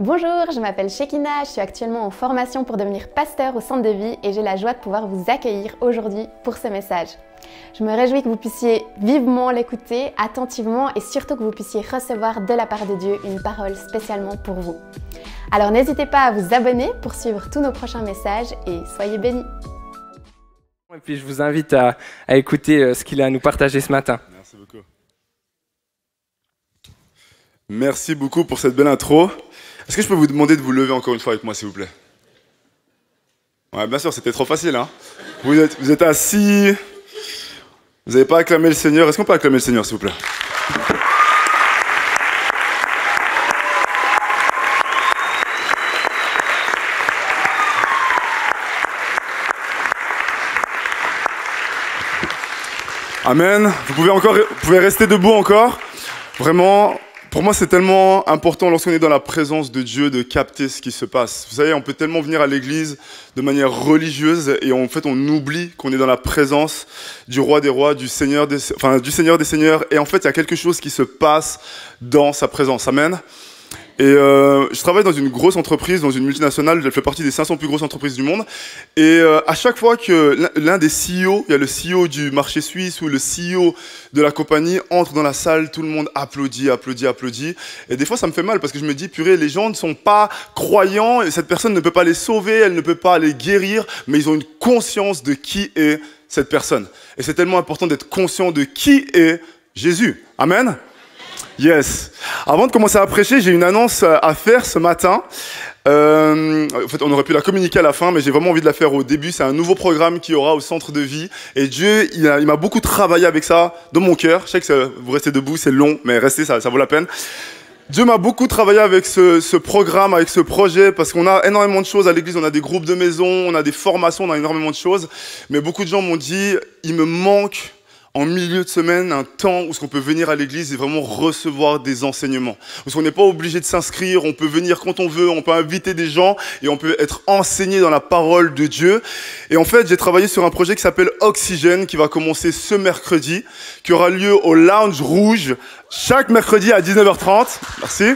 Bonjour, je m'appelle Shekina, je suis actuellement en formation pour devenir pasteur au centre de vie et j'ai la joie de pouvoir vous accueillir aujourd'hui pour ce message. Je me réjouis que vous puissiez vivement l'écouter, attentivement et surtout que vous puissiez recevoir de la part de Dieu une parole spécialement pour vous. Alors n'hésitez pas à vous abonner pour suivre tous nos prochains messages et soyez bénis. Et puis je vous invite à écouter ce qu'il a à nous partager ce matin. Merci beaucoup. Merci beaucoup pour cette belle intro. Est-ce que je peux vous demander de vous lever encore une fois avec moi, s'il vous plaît? Ouais, bien sûr, c'était trop facile, hein. Vous êtes assis, vous n'avez pas acclamé le Seigneur. Est-ce qu'on peut acclamer le Seigneur, s'il vous plaît? Amen. Vous pouvez rester debout encore. Vraiment, pour moi, c'est tellement important lorsqu'on est dans la présence de Dieu de capter ce qui se passe. Vous savez, on peut tellement venir à l'église de manière religieuse et en fait, on oublie qu'on est dans la présence du Roi des Rois, du Seigneur des Seigneurs. Et en fait, il y a quelque chose qui se passe dans sa présence. Amen. Et je travaille dans une grosse entreprise, dans une multinationale, elle fait partie des 500 plus grosses entreprises du monde. Et à chaque fois que l'un des CEO, il y a le CEO du marché suisse ou le CEO de la compagnie entre dans la salle, tout le monde applaudit. Et des fois, ça me fait mal parce que je me dis, purée, les gens ne sont pas croyants et cette personne ne peut pas les sauver, elle ne peut pas les guérir, mais ils ont une conscience de qui est cette personne. Et c'est tellement important d'être conscient de qui est Jésus. Amen. Yes. Avant de commencer à prêcher, j'ai une annonce à faire ce matin. En fait, on aurait pu la communiquer à la fin, mais j'ai vraiment envie de la faire au début. C'est un nouveau programme qu'il y aura au centre de vie. Et Dieu, il m'a beaucoup travaillé avec ça dans mon cœur. Je sais que vous restez debout, c'est long, mais restez, ça vaut la peine. Dieu m'a beaucoup travaillé avec ce programme, avec ce projet, parce qu'on a énormément de choses à l'église. On a des groupes de maison, on a des formations, on a énormément de choses. Mais beaucoup de gens m'ont dit, il me manque en milieu de semaine, un temps où on peut venir à l'église et vraiment recevoir des enseignements. Parce qu'on n'est pas obligé de s'inscrire, on peut venir quand on veut, on peut inviter des gens et on peut être enseigné dans la parole de Dieu. Et en fait, j'ai travaillé sur un projet qui s'appelle Oxygène, qui va commencer ce mercredi, qui aura lieu au Lounge Rouge, chaque mercredi à 19h30. Merci.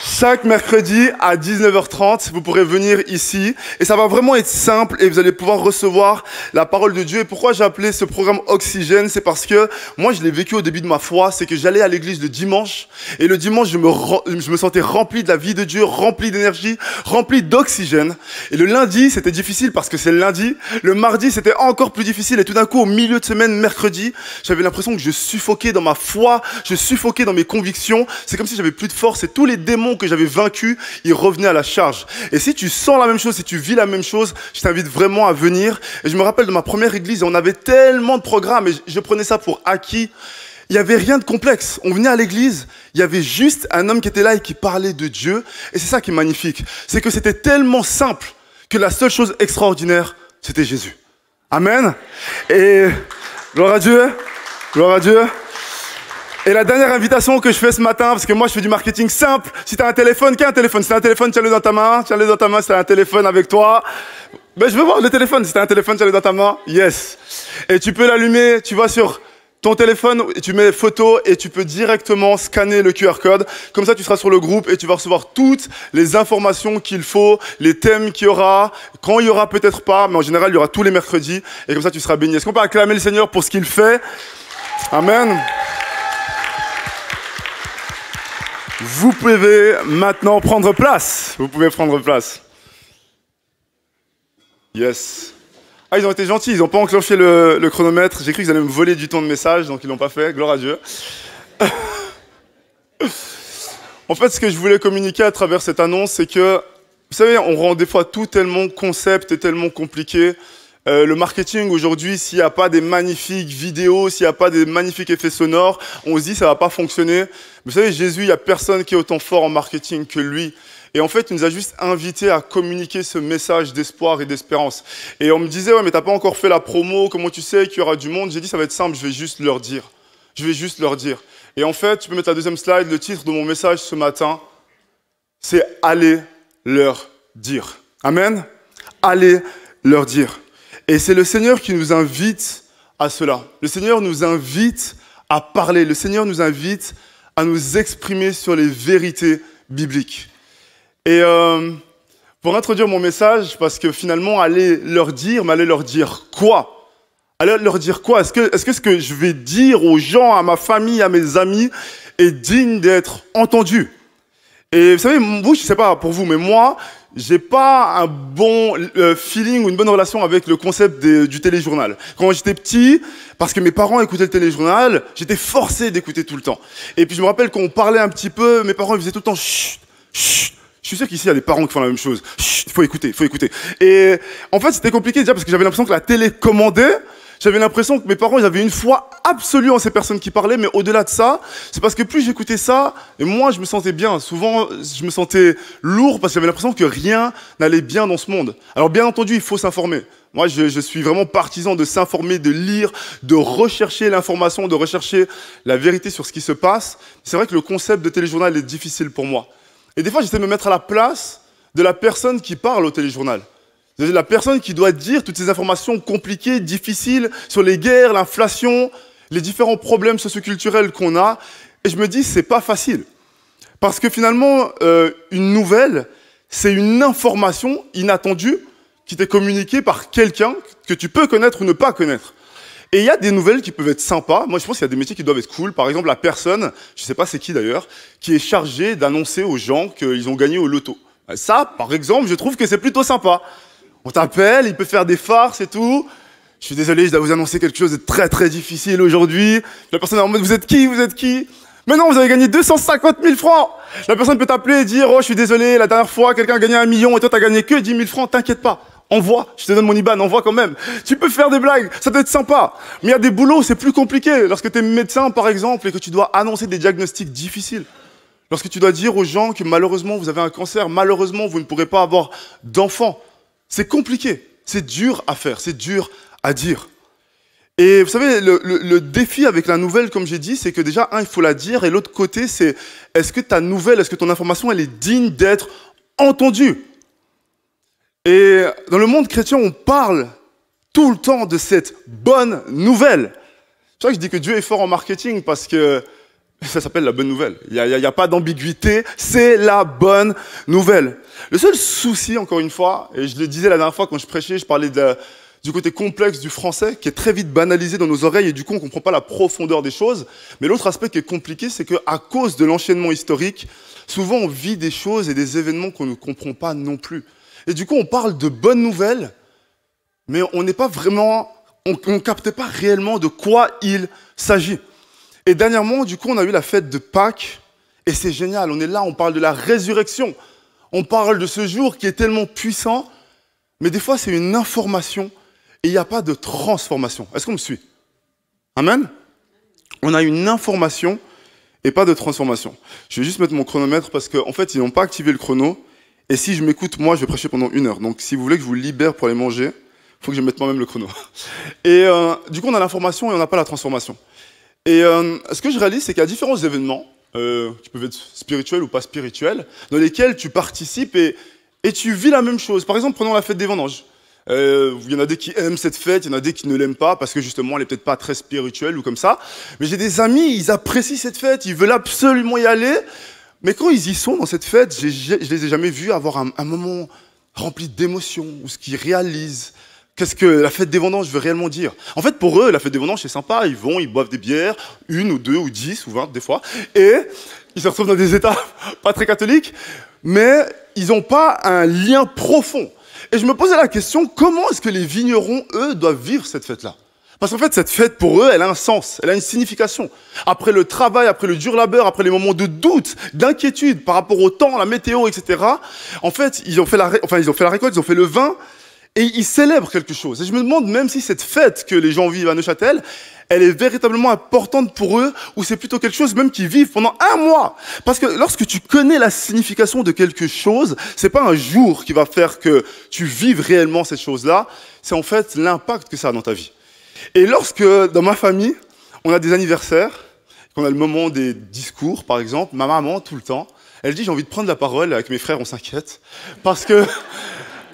Chaque mercredi à 19h30, vous pourrez venir ici et ça va vraiment être simple et vous allez pouvoir recevoir la parole de Dieu. Et pourquoi j'ai appelé ce programme Oxygène? C'est parce que moi, je l'ai vécu au début de ma foi, c'est que j'allais à l'église le dimanche et le dimanche, je me sentais rempli de la vie de Dieu, rempli d'énergie, rempli d'oxygène. Et le lundi, c'était difficile parce que c'est le lundi. Le mardi, c'était encore plus difficile et tout d'un coup, au milieu de semaine, mercredi, j'avais l'impression que je suffoquais dans ma foi, je suffoquais dans mes convictions. C'est comme si j'avais plus de force et tous les démons que j'avais vaincu, il revenait à la charge. Et si tu sens la même chose, si tu vis la même chose, je t'invite vraiment à venir. Et je me rappelle de ma première église, on avait tellement de programmes et je prenais ça pour acquis. Il n'y avait rien de complexe. On venait à l'église, il y avait juste un homme qui était là et qui parlait de Dieu. Et c'est ça qui est magnifique. C'est que c'était tellement simple que la seule chose extraordinaire, c'était Jésus. Amen. Et gloire à Dieu. Gloire à Dieu. Et la dernière invitation que je fais ce matin, parce que moi je fais du marketing simple, si tu as un téléphone, qu'est un téléphone? Si tu as un téléphone, tiens-le dans ta main, si tu as un téléphone avec toi. Ben, je veux voir le téléphone, si tu as un téléphone, tiens-le dans ta main, yes. Et tu peux l'allumer, tu vas sur ton téléphone, et tu mets photo et tu peux directement scanner le QR code. Comme ça, tu seras sur le groupe et tu vas recevoir toutes les informations qu'il faut, les thèmes qu'il y aura, quand il y aura peut-être pas, mais en général, il y aura tous les mercredis. Et comme ça, tu seras béni. Est-ce qu'on peut acclamer le Seigneur pour ce qu'il fait? Amen. Vous pouvez maintenant prendre place. Vous pouvez prendre place. Yes. Ah, ils ont été gentils, ils n'ont pas enclenché le chronomètre. J'ai cru qu'ils allaient me voler du temps de message, donc ils l'ont pas fait. Gloire à Dieu. En fait, ce que je voulais communiquer à travers cette annonce, c'est que, vous savez, on rend des fois tout tellement concept et tellement compliqué. Le marketing aujourd'hui, s'il n'y a pas des magnifiques vidéos, s'il n'y a pas des magnifiques effets sonores, on se dit ça va pas fonctionner. Vous savez, Jésus, il n'y a personne qui est autant fort en marketing que lui. Et en fait, il nous a juste invités à communiquer ce message d'espoir et d'espérance. Et on me disait, ouais, mais t'as pas encore fait la promo, comment tu sais qu'il y aura du monde? J'ai dit, ça va être simple, je vais juste leur dire. Je vais juste leur dire. Et en fait, tu peux mettre la deuxième slide, le titre de mon message ce matin, c'est « Allez leur dire ». Amen. Allez leur dire. Et c'est le Seigneur qui nous invite à cela. Le Seigneur nous invite à parler. Le Seigneur nous invite à nous exprimer sur les vérités bibliques. Et pour introduire mon message, parce que finalement, aller leur dire quoi? Aller leur dire quoi? Est-ce que ce que je vais dire aux gens, à ma famille, à mes amis, est digne d'être entendu? Et vous savez, vous, je sais pas pour vous, mais moi, j'ai pas un bon feeling ou une bonne relation avec le concept du téléjournal. Quand j'étais petit, parce que mes parents écoutaient le téléjournal, j'étais forcé d'écouter tout le temps. Et puis je me rappelle qu'on parlait un petit peu, mes parents ils faisaient tout le temps chut, chut. Je suis sûr qu'ici il y a des parents qui font la même chose. Chut, faut écouter. Et en fait, c'était compliqué déjà parce que j'avais l'impression que la télé commandait. J'avais l'impression que mes parents, ils avaient une foi absolue en ces personnes qui parlaient, mais au-delà de ça, c'est parce que plus j'écoutais ça, et moi, je me sentais bien. Souvent, je me sentais lourd parce que j'avais l'impression que rien n'allait bien dans ce monde. Alors, bien entendu, il faut s'informer. Moi, je suis vraiment partisan de s'informer, de lire, de rechercher l'information, de rechercher la vérité sur ce qui se passe. C'est vrai que le concept de téléjournal est difficile pour moi. Et des fois, j'essaie de me mettre à la place de la personne qui parle au téléjournal. C'est la personne qui doit dire toutes ces informations compliquées, difficiles, sur les guerres, l'inflation, les différents problèmes socioculturels qu'on a. Et je me dis, c'est pas facile. Parce que finalement, une nouvelle, c'est une information inattendue qui t'est communiquée par quelqu'un que tu peux connaître ou ne pas connaître. Et il y a des nouvelles qui peuvent être sympas. Moi, je pense qu'il y a des métiers qui doivent être cool. Par exemple, la personne, je sais pas c'est qui d'ailleurs, qui est chargée d'annoncer aux gens qu'ils ont gagné au loto. Ça, par exemple, je trouve que c'est plutôt sympa. On t'appelle, il peut faire des farces et tout. Je suis désolé, je dois vous annoncer quelque chose de très très difficile aujourd'hui. La personne est en mode, vous êtes qui? Mais non, vous avez gagné 250 000 francs. La personne peut t'appeler et dire, oh, je suis désolé, la dernière fois, quelqu'un a gagné 1 million et toi, t'as gagné que 10 000 francs. T'inquiète pas. Envoie. Je te donne mon IBAN, envoie quand même. Tu peux faire des blagues. Ça doit être sympa. Mais il y a des boulots, c'est plus compliqué. Lorsque t'es médecin, par exemple, et que tu dois annoncer des diagnostics difficiles. Lorsque tu dois dire aux gens que malheureusement, vous avez un cancer, malheureusement, vous ne pourrez pas avoir d'enfants. C'est compliqué, c'est dur à faire, c'est dur à dire. Et vous savez, le défi avec la nouvelle, comme j'ai dit, c'est que déjà, il faut la dire, et l'autre côté, c'est est-ce que ta nouvelle, est-ce que ton information, elle est digne d'être entendue? Et dans le monde chrétien, on parle tout le temps de cette bonne nouvelle. C'est vrai que je dis que Dieu est fort en marketing, parce que ça s'appelle la bonne nouvelle. Il y a pas d'ambiguïté, c'est la bonne nouvelle. Le seul souci, encore une fois, et je le disais la dernière fois quand je prêchais, je parlais du côté complexe du français, qui est très vite banalisé dans nos oreilles, et du coup on comprend pas la profondeur des choses. Mais l'autre aspect qui est compliqué, c'est qu'à cause de l'enchaînement historique, souvent on vit des choses et des événements qu'on ne comprend pas non plus. Et du coup on parle de bonnes nouvelles, mais on n'est pas vraiment, on capte pas réellement de quoi il s'agit. Et dernièrement, du coup, on a eu la fête de Pâques, et c'est génial, on est là, on parle de la résurrection, on parle de ce jour qui est tellement puissant, mais des fois, c'est une information, et il n'y a pas de transformation. Est-ce qu'on me suit? Amen? On a une information, et pas de transformation. Je vais juste mettre mon chronomètre, parce qu'en fait, ils n'ont pas activé le chrono, et si je m'écoute, moi, je vais prêcher pendant 1 heure. Donc, si vous voulez que je vous libère pour aller manger, il faut que je mette moi-même le chrono. Et du coup, on a l'information, et on n'a pas la transformation. Et ce que je réalise, c'est qu'il y a différents événements, qui peuvent être spirituels ou pas spirituels, dans lesquels tu participes et tu vis la même chose. Par exemple, prenons la fête des vendanges. Il y en a des qui aiment cette fête, il y en a des qui ne l'aiment pas, parce que justement, elle est peut-être pas très spirituelle ou comme ça. Mais j'ai des amis, ils apprécient cette fête, ils veulent absolument y aller. Mais quand ils y sont dans cette fête, je les ai jamais vus avoir un moment rempli d'émotions, ou ce qu'ils réalisent. Qu'est-ce que la fête des vendanges veut réellement dire? En fait, pour eux, la fête des vendanges, c'est sympa. Ils vont, ils boivent des bières, 1 ou 2 ou 10 ou 20 des fois, et ils se retrouvent dans des états pas très catholiques, mais ils n'ont pas un lien profond. Et je me posais la question, comment est-ce que les vignerons, eux, doivent vivre cette fête-là? Parce qu'en fait, cette fête, pour eux, elle a un sens, elle a une signification. Après le travail, après le dur labeur, après les moments de doute, d'inquiétude par rapport au temps, la météo, etc., en fait, ils ont fait la récolte, ils ont fait le vin, et ils célèbrent quelque chose. Et je me demande même si cette fête que les gens vivent à Neuchâtel, elle est véritablement importante pour eux, ou c'est plutôt quelque chose même qu'ils vivent pendant 1 mois. Parce que lorsque tu connais la signification de quelque chose, c'est pas un jour qui va faire que tu vives réellement cette chose-là, c'est en fait l'impact que ça a dans ta vie. Et lorsque, dans ma famille, on a des anniversaires, qu'on a le moment des discours, par exemple, ma maman, tout le temps, elle dit, j'ai envie de prendre la parole, avec mes frères, on s'inquiète, parce que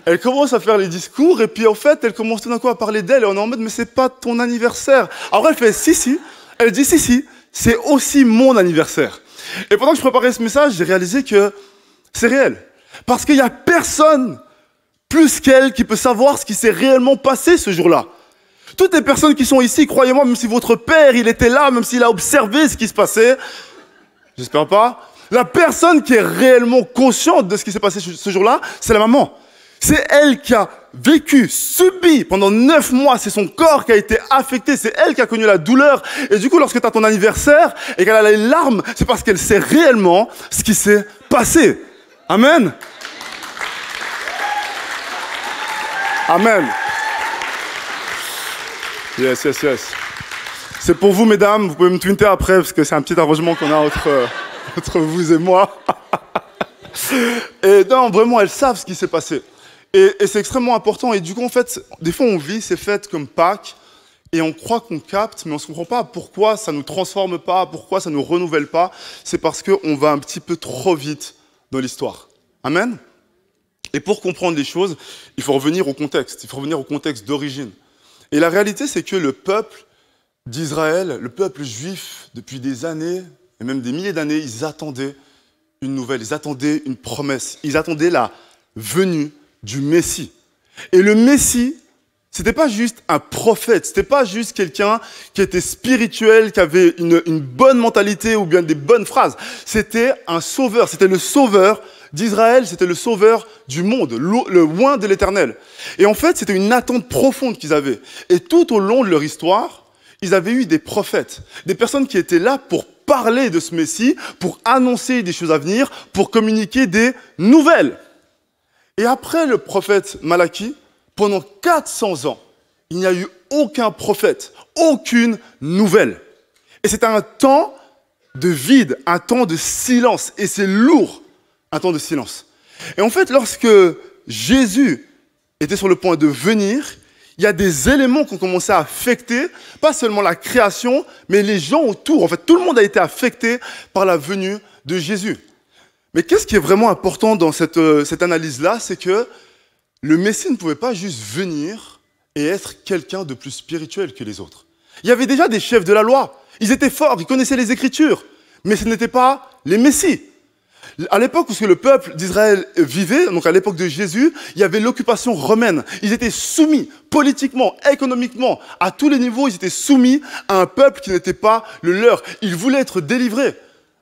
elle commence à faire les discours, et puis en fait, elle commence tout d'un coup à parler d'elle, et on est en mode, mais c'est pas ton anniversaire. Alors elle fait, si, elle dit, si, c'est aussi mon anniversaire. Et pendant que je préparais ce message, j'ai réalisé que c'est réel. Parce qu'il n'y a personne plus qu'elle qui peut savoir ce qui s'est réellement passé ce jour-là. Toutes les personnes qui sont ici, croyez-moi, même si votre père, il était là, même s'il a observé ce qui se passait, j'espère pas, la personne qui est réellement consciente de ce qui s'est passé ce jour-là, c'est la maman. C'est elle qui a vécu, subi pendant 9 mois, c'est son corps qui a été affecté, c'est elle qui a connu la douleur. Et du coup, lorsque tu as ton anniversaire et qu'elle a les larmes, c'est parce qu'elle sait réellement ce qui s'est passé. Amen. Amen. Yes, yes, yes. C'est pour vous, mesdames, vous pouvez me twinter après, parce que c'est un petit arrangement qu'on a entre vous et moi. Et non, vraiment, elles savent ce qui s'est passé. Et c'est extrêmement important. Et du coup, en fait, des fois, on vit ces fêtes comme Pâques, et on croit qu'on capte, mais on ne se comprend pas pourquoi ça ne nous transforme pas, pourquoi ça ne nous renouvelle pas. C'est parce qu'on va un petit peu trop vite dans l'histoire. Amen. Et pour comprendre les choses, il faut revenir au contexte. Il faut revenir au contexte d'origine. Et la réalité, c'est que le peuple d'Israël, le peuple juif, depuis des années, et même des milliers d'années, ils attendaient une nouvelle, ils attendaient une promesse, ils attendaient la venue du Messie. Et le Messie, c'était pas juste un prophète, c'était pas juste quelqu'un qui était spirituel, qui avait une bonne mentalité ou bien des bonnes phrases. C'était un sauveur, c'était le sauveur d'Israël, c'était le sauveur du monde, le oint de l'Éternel. Et en fait, c'était une attente profonde qu'ils avaient. Et tout au long de leur histoire, ils avaient eu des prophètes, des personnes qui étaient là pour parler de ce Messie, pour annoncer des choses à venir, pour communiquer des nouvelles. Et après le prophète Malachie, pendant 400 ans, il n'y a eu aucun prophète, aucune nouvelle. Et c'était un temps de vide, un temps de silence. Et c'est lourd, un temps de silence. Et en fait, lorsque Jésus était sur le point de venir, il y a des éléments qui ont commencé à affecter, pas seulement la création, mais les gens autour. En fait, tout le monde a été affecté par la venue de Jésus. Mais qu'est-ce qui est vraiment important dans cette analyse-là, c'est que le Messie ne pouvait pas juste venir et être quelqu'un de plus spirituel que les autres. Il y avait déjà des chefs de la loi. Ils étaient forts, ils connaissaient les Écritures, mais ce n'étaient pas les Messies. À l'époque où le peuple d'Israël vivait, donc à l'époque de Jésus, il y avait l'occupation romaine. Ils étaient soumis politiquement, économiquement, à tous les niveaux, ils étaient soumis à un peuple qui n'était pas le leur. Ils voulaient être délivrés.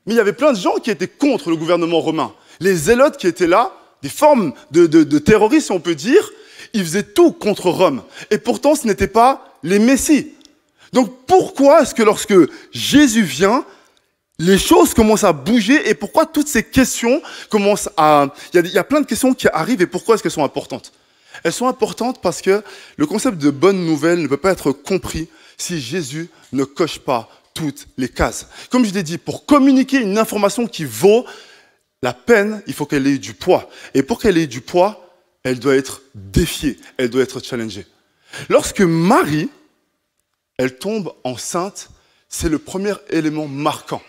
Mais il y avait plein de gens qui étaient contre le gouvernement romain. Les zélotes qui étaient là, des formes de terroristes, si on peut dire, ils faisaient tout contre Rome. Et pourtant, ce n'étaient pas les Messies. Donc pourquoi est-ce que lorsque Jésus vient, les choses commencent à bouger et pourquoi toutes ces questions commencent à... Il y a plein de questions qui arrivent et pourquoi est-ce qu'elles sont importantes? Elles sont importantes parce que le concept de bonne nouvelle ne peut pas être compris si Jésus ne coche pas toutes les cases. Comme je l'ai dit, pour communiquer une information qui vaut la peine, il faut qu'elle ait du poids. Et pour qu'elle ait du poids, elle doit être défiée, elle doit être challengée. Lorsque Marie, elle tombe enceinte, c'est le premier élément marquant.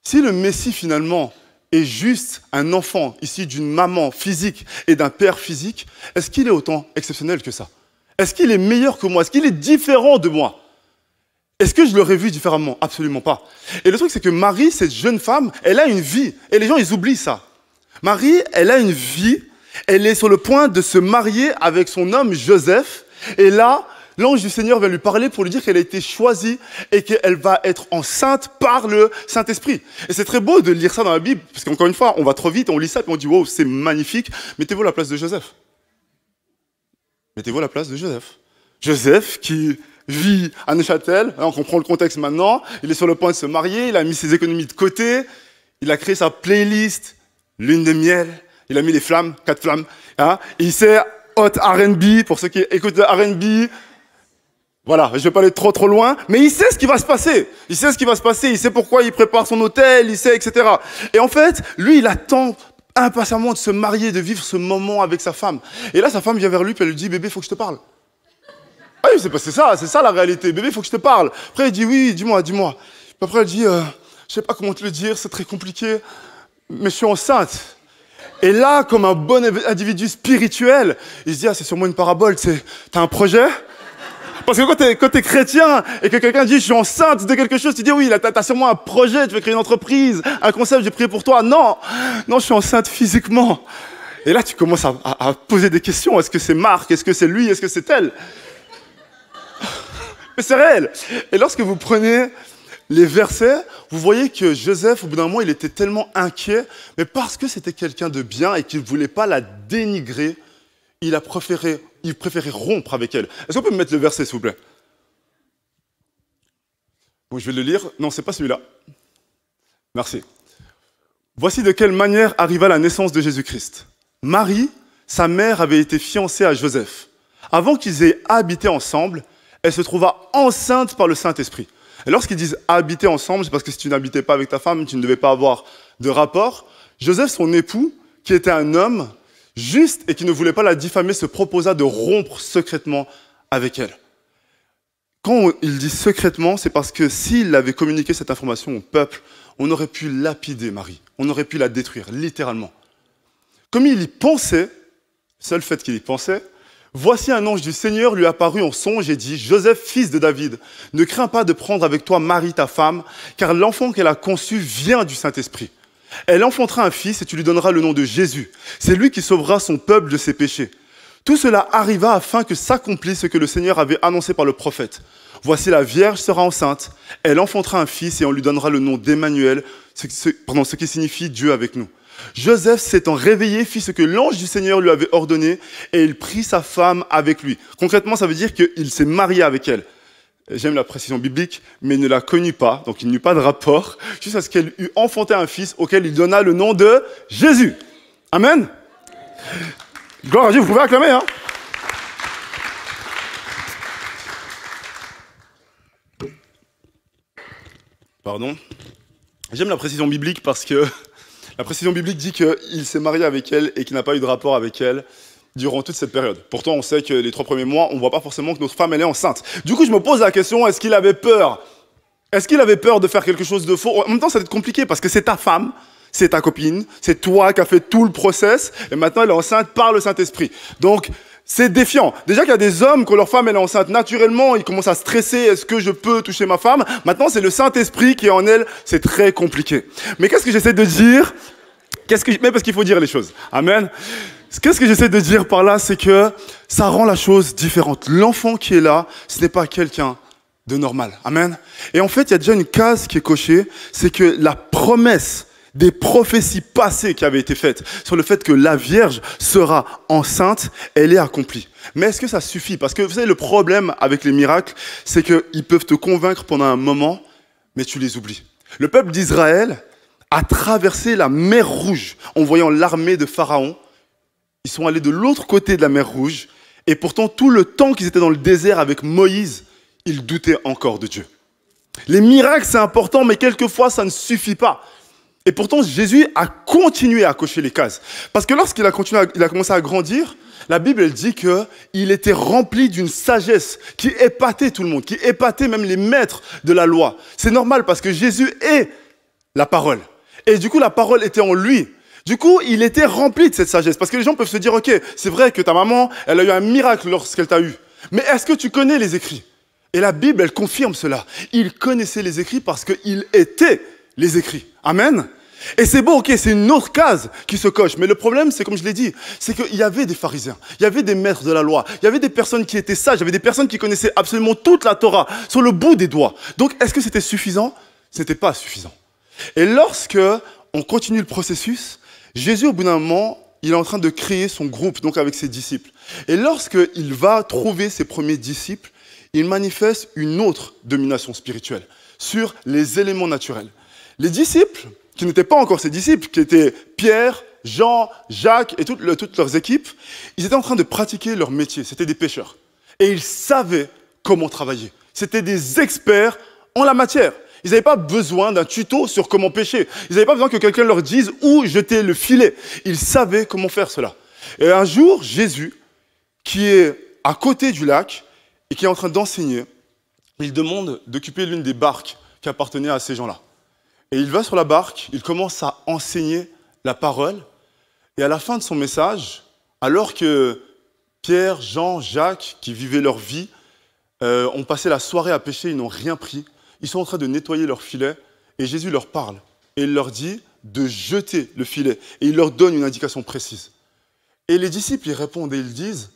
Si le Messie, finalement, est juste un enfant issu d'une maman physique et d'un père physique, est-ce qu'il est autant exceptionnel que ça? Est-ce qu'il est meilleur que moi? Est-ce qu'il est différent de moi? Est-ce que je l'aurais vu différemment? Absolument pas. Et le truc, c'est que Marie, cette jeune femme, elle a une vie. Et les gens, ils oublient ça. Marie, elle a une vie. Elle est sur le point de se marier avec son homme Joseph. Et là, l'ange du Seigneur va lui parler pour lui dire qu'elle a été choisie et qu'elle va être enceinte par le Saint-Esprit. Et c'est très beau de lire ça dans la Bible, parce qu'encore une fois, on va trop vite, on lit ça et on dit « Wow, c'est magnifique ». Mettez-vous à la place de Joseph. Mettez-vous à la place de Joseph. Joseph qui vit à Neuchâtel, on comprend le contexte maintenant, il est sur le point de se marier, il a mis ses économies de côté, il a créé sa playlist, lune de miel, il a mis les flammes, 4 flammes, hein, et il sait hot R&B, pour ceux qui écoutent le R&B, voilà, je vais pas aller trop loin, mais il sait ce qui va se passer, il sait ce qui va se passer, il sait pourquoi il prépare son hôtel, il sait, etc. Et en fait, lui, il attend impatiemment de se marier, de vivre ce moment avec sa femme. Et là, sa femme vient vers lui, puis elle lui dit, bébé, il faut que je te parle. Ah oui, c'est ça la réalité. Bébé, il faut que je te parle. Après, il dit, oui, dis-moi. Puis après, elle dit, je sais pas comment te le dire, c'est très compliqué, mais je suis enceinte. Et là, comme un bon individu spirituel, il se dit, ah, c'est sûrement une parabole, t'as un projet? Parce que quand t'es chrétien et que quelqu'un dit je suis enceinte de quelque chose, tu dis oui, là t'as sûrement un projet, tu veux créer une entreprise, un concept, j'ai prié pour toi. Non, je suis enceinte physiquement. Et là tu commences à poser des questions. Est-ce que c'est Marc? Est-ce que c'est lui? Est-ce que c'est elle? Mais c'est réel. Et lorsque vous prenez les versets, vous voyez que Joseph, au bout d'un moment, il était tellement inquiet, mais parce que c'était quelqu'un de bien et qu'il ne voulait pas la dénigrer, il préférait rompre avec elle. Est-ce qu'on peut me mettre le verset, s'il vous plaît? Bon, je vais le lire. Non, c'est pas celui-là. Merci. Voici de quelle manière arriva la naissance de Jésus-Christ. Marie, sa mère, avait été fiancée à Joseph. Avant qu'ils aient habité ensemble, elle se trouva enceinte par le Saint-Esprit. Et lorsqu'ils disent habiter ensemble, c'est parce que si tu n'habitais pas avec ta femme, tu ne devais pas avoir de rapport. Joseph, son époux, qui était un homme juste et qui ne voulait pas la diffamer, se proposa de rompre secrètement avec elle. Quand il dit secrètement, c'est parce que s'il avait communiqué cette information au peuple, on aurait pu lapider Marie, on aurait pu la détruire, littéralement. Comme il y pensait, seul fait qu'il y pensait, voici un ange du Seigneur lui apparut en songe et dit « Joseph, fils de David, ne crains pas de prendre avec toi Marie, ta femme, car l'enfant qu'elle a conçu vient du Saint-Esprit. Elle enfantera un fils et tu lui donneras le nom de Jésus. C'est lui qui sauvera son peuple de ses péchés. » Tout cela arriva afin que s'accomplisse ce que le Seigneur avait annoncé par le prophète. « Voici la Vierge sera enceinte, elle enfantera un fils et on lui donnera le nom d'Emmanuel, ce qui signifie Dieu avec nous. » Joseph, s'étant réveillé, fit ce que l'ange du Seigneur lui avait ordonné et il prit sa femme avec lui. Concrètement, ça veut dire qu'il s'est marié avec elle. J'aime la précision biblique, mais il ne la connut pas, donc il n'eut pas de rapport, jusqu'à ce qu'elle eût enfanté un fils auquel il donna le nom de Jésus. Amen. Gloire à Dieu, vous pouvez acclamer, hein. Pardon. J'aime la précision biblique parce que la précision biblique dit qu'il s'est marié avec elle et qu'il n'a pas eu de rapport avec elle durant toute cette période. Pourtant, on sait que les 3 premiers mois, on ne voit pas forcément que notre femme, elle est enceinte. Du coup, je me pose la question, est-ce qu'il avait peur? Est-ce qu'il avait peur de faire quelque chose de faux? En même temps, ça va être compliqué parce que c'est ta femme, c'est ta copine, c'est toi qui as fait tout le process et maintenant, elle est enceinte par le Saint-Esprit. Donc, c'est défiant. Déjà qu'il y a des hommes, quand leur femme elle est enceinte, naturellement, ils commencent à stresser. Est-ce que je peux toucher ma femme? Maintenant, c'est le Saint-Esprit qui est en elle. C'est très compliqué. Mais qu'est-ce que j'essaie de dire? Mais parce qu'il faut dire les choses. Amen. Qu'est-ce que j'essaie de dire par là? C'est que ça rend la chose différente. L'enfant qui est là, ce n'est pas quelqu'un de normal. Amen. Et en fait, il y a déjà une case qui est cochée. C'est que la promesse des prophéties passées qui avaient été faites sur le fait que la Vierge sera enceinte, elle est accomplie. Mais est-ce que ça suffit? Parce que vous savez, le problème avec les miracles, c'est qu'ils peuvent te convaincre pendant un moment, mais tu les oublies. Le peuple d'Israël a traversé la mer Rouge en voyant l'armée de Pharaon. Ils sont allés de l'autre côté de la mer Rouge, et pourtant tout le temps qu'ils étaient dans le désert avec Moïse, ils doutaient encore de Dieu. Les miracles, c'est important, mais quelquefois, ça ne suffit pas. Et pourtant, Jésus a continué à cocher les cases. Parce que lorsqu'il a commencé à grandir, la Bible elle dit qu'il était rempli d'une sagesse qui épatait tout le monde, qui épatait même les maîtres de la loi. C'est normal parce que Jésus est la parole. Et du coup, la parole était en lui. Du coup, il était rempli de cette sagesse. Parce que les gens peuvent se dire, ok, c'est vrai que ta maman, elle a eu un miracle lorsqu'elle t'a eu. Mais est-ce que tu connais les écrits? Et la Bible, elle confirme cela. Il connaissait les écrits parce qu'il était les écrits. Amen. Et c'est beau, ok, c'est une autre case qui se coche. Mais le problème, c'est comme je l'ai dit, c'est qu'il y avait des pharisiens, il y avait des maîtres de la loi, il y avait des personnes qui étaient sages, il y avait des personnes qui connaissaient absolument toute la Torah sur le bout des doigts. Donc, est-ce que c'était suffisant? Ce n'était pas suffisant. Et lorsque on continue le processus, Jésus, au bout d'un moment, il est en train de créer son groupe, donc avec ses disciples. Et lorsqu'il va trouver ses premiers disciples, il manifeste une autre domination spirituelle sur les éléments naturels. Les disciples, qui n'étaient pas encore ses disciples, qui étaient Pierre, Jean, Jacques et toutes leurs équipes, ils étaient en train de pratiquer leur métier. C'était des pêcheurs. Et ils savaient comment travailler. C'était des experts en la matière. Ils n'avaient pas besoin d'un tuto sur comment pêcher. Ils n'avaient pas besoin que quelqu'un leur dise où jeter le filet. Ils savaient comment faire cela. Et un jour, Jésus, qui est à côté du lac et qui est en train d'enseigner, il demande d'occuper l'une des barques qui appartenaient à ces gens-là. Et il va sur la barque, il commence à enseigner la parole. Et à la fin de son message, alors que Pierre, Jean, Jacques, qui vivaient leur vie, ont passé la soirée à pêcher, ils n'ont rien pris. Ils sont en train de nettoyer leur filet et Jésus leur parle. Et il leur dit de jeter le filet. Et il leur donne une indication précise. Et les disciples, ils répondent et ils disent,